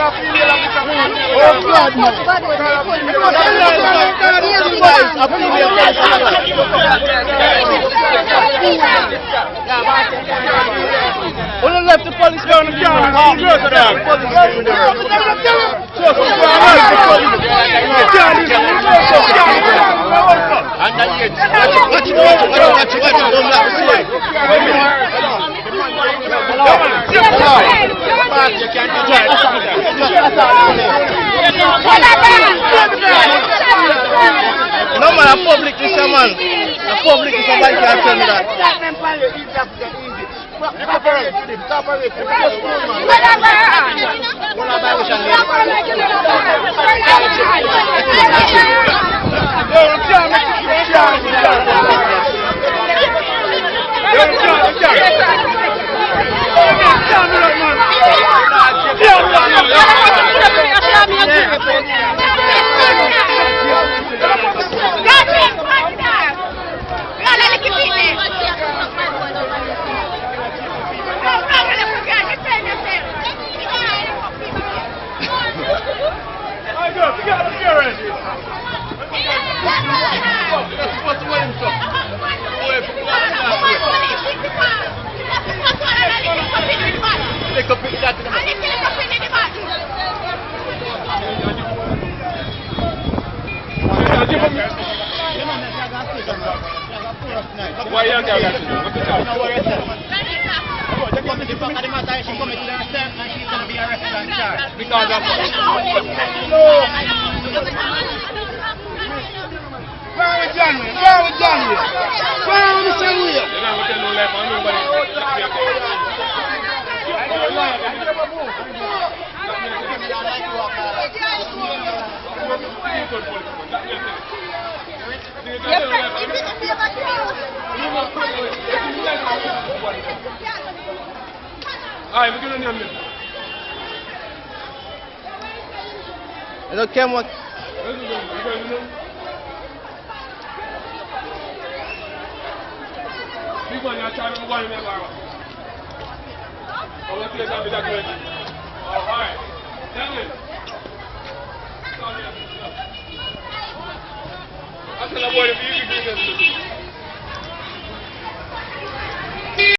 Who left the police down the car? No man, the public is a man. The public is a man, can't tell me that. Why you because of I don't care what. Alright.